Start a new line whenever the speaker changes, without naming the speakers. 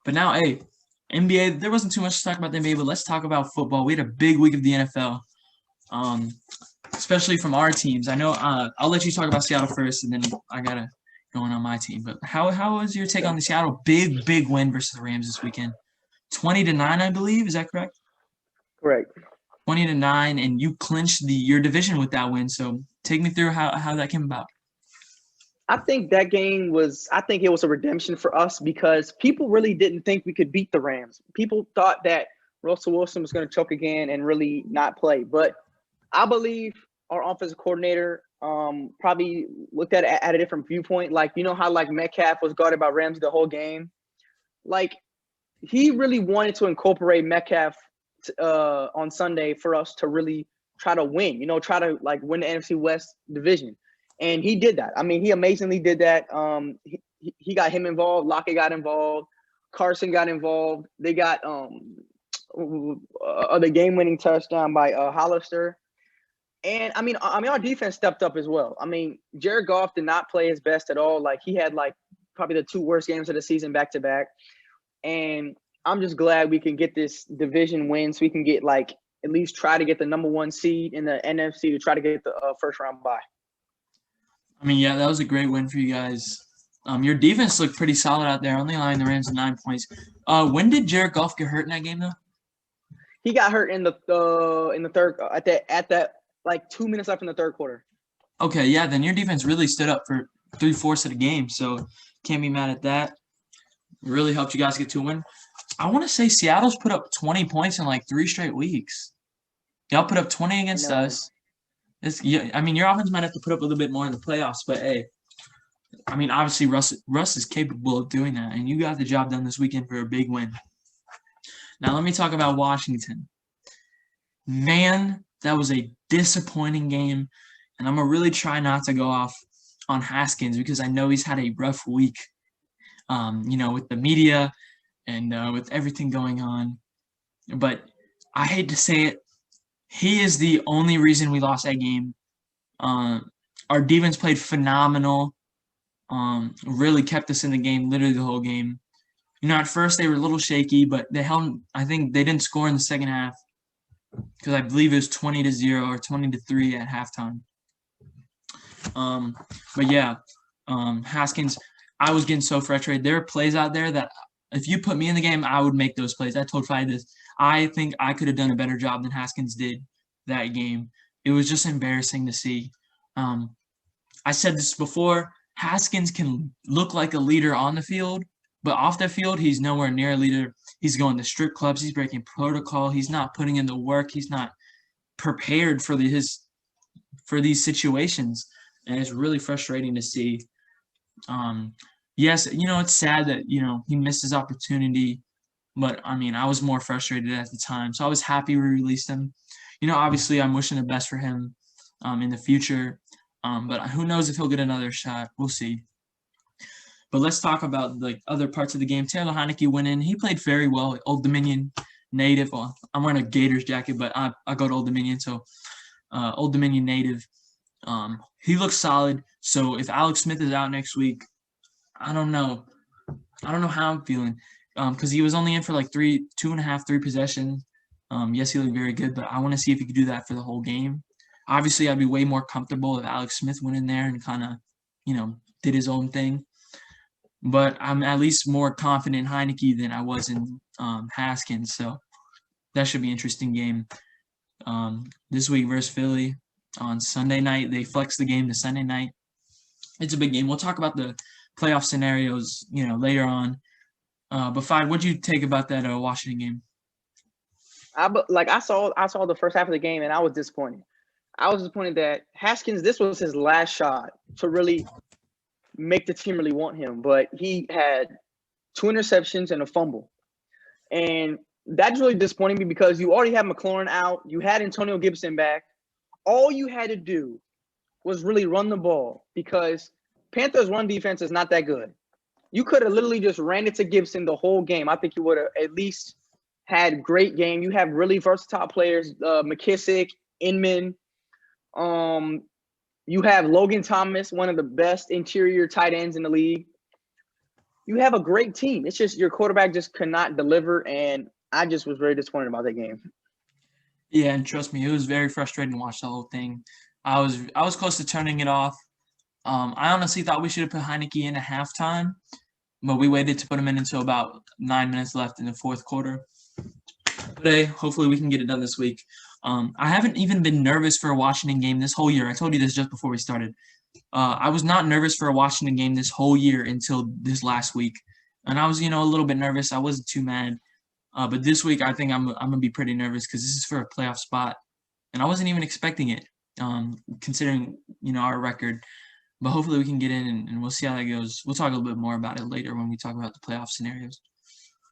But now, hey, NBA. There wasn't too much to talk about the NBA, but let's talk about football. We had a big week of the NFL, um, especially from our teams. I know. I'll let you talk about Seattle first, and then I gotta going on my team. But how was your take on
Okay.
the Seattle big win versus the Rams this weekend? 20-9, I believe. Is that correct?
Correct.
20-9, and you clinched your division with that win. So take me through how that came about.
I think that game was, I think it was a redemption for us because people really didn't think we could beat the Rams. People thought that Russell Wilson was going to choke again and really not play. But I believe our offensive coordinator probably looked at it at a different viewpoint. Like, you know how like Metcalf was guarded by Ramsey the whole game? Like, he really wanted to incorporate Metcalf on Sunday for us to really try to win, try to like win the NFC West division. And he did that. I mean, he amazingly did that. He got him involved. Lockett got involved. Carson got involved. They got the game-winning touchdown by Hollister. And our defense stepped up as well. I mean, Jared Goff did not play his best at all. Like he had like probably the two worst games of the season back to back. And I'm just glad we can get this division win so we can get like at least try to get the number one seed in the NFC to try to get the first round bye.
I mean, yeah, that was a great win for you guys. Your defense looked pretty solid out there, only allowing the Rams 9 points. When did Jared Goff get hurt in that game, though?
He got hurt in the third at that like 2 minutes left in the third quarter.
Okay, yeah, then your defense really stood up for 3/4 of the game, so can't be mad at that. Really helped you guys get to a win. I want to say Seattle's put up 20 points in like 3 straight weeks. Y'all put up 20
I
against
know.
us. Yeah, I mean, your offense might have to put up a little bit more in the playoffs, but hey, I mean, obviously Russ is capable of doing that, and you got the job done this weekend for a big win. Now let me talk about Washington. Man, that was a disappointing game, and I'm gonna really try not to go off on Haskins because I know he's had a rough week. With the media and with everything going on. But I hate to say it, he is the only reason we lost that game. Our defense played phenomenal. Really kept us in the game, literally the whole game. At first they were a little shaky, but they held. I think they didn't score in the second half because I believe it was 20-0 or 20-3 at halftime. But yeah, Haskins, I was getting so frustrated. There are plays out there that if you put me in the game, I would make those plays. I told Fight this. I think I could have done a better job than Haskins did that game. It was just embarrassing to see. I said this before. Haskins can look like a leader on the field, but off the field, he's nowhere near a leader. He's going to strip clubs. He's breaking protocol. He's not putting in the work. He's not prepared for these situations, and it's really frustrating to see. Yes, it's sad that he missed his opportunity, but I mean, I was more frustrated at the time, so I was happy we released him. Obviously, I'm wishing the best for him in the future, but who knows if he'll get another shot? We'll see. But let's talk about like other parts of the game. Taylor Heinicke went in. He played very well. Old Dominion native. Well, I'm wearing a Gators jacket, but I go to Old Dominion, so Old Dominion native. He looks solid. So if Alex Smith is out next week, I don't know. I don't know how I'm feeling because he was only in for like 2.5, 3 possessions. Yes, he looked very good, but I want to see if he could do that for the whole game. Obviously, I'd be way more comfortable if Alex Smith went in there and kind of, did his own thing. But I'm at least more confident in Heinicke than I was in Haskins. So that should be an interesting game. This week versus Philly on Sunday night. They flexed the game to Sunday night. It's a big game. We'll talk about the playoff scenarios, later on. But Fad, what'd you take about that Washington game?
I saw the first half of the game and I was disappointed. I was disappointed that Haskins, this was his last shot to really make the team really want him, but he had 2 interceptions and a fumble. And that's really disappointing me because you already had McLaurin out. You had Antonio Gibson back. All you had to do was really run the ball because Panthers' run defense is not that good. You could have literally just ran it to Gibson the whole game. I think you would have at least had great game. You have really versatile players, McKissick, Inman. You have Logan Thomas, one of the best interior tight ends in the league. you have a great team. It's just your quarterback just could not deliver, and I just was very disappointed about that game.
Yeah, and trust me, it was very frustrating to watch the whole thing. I was close to turning it off. I honestly thought we should have put Heineke in at halftime, but we waited to put him in until about 9 minutes left in the fourth quarter. But hey, hopefully we can get it done this week. I haven't even been nervous for a Washington game this whole year. I told you this just before we started. I was not nervous for a Washington game this whole year until this last week, and I was, a little bit nervous. I wasn't too mad, but this week I think I'm gonna be pretty nervous because this is for a playoff spot, and I wasn't even expecting it, considering our record. But hopefully we can get in, and we'll see how that goes. We'll talk a little bit more about it later when we talk about the playoff scenarios.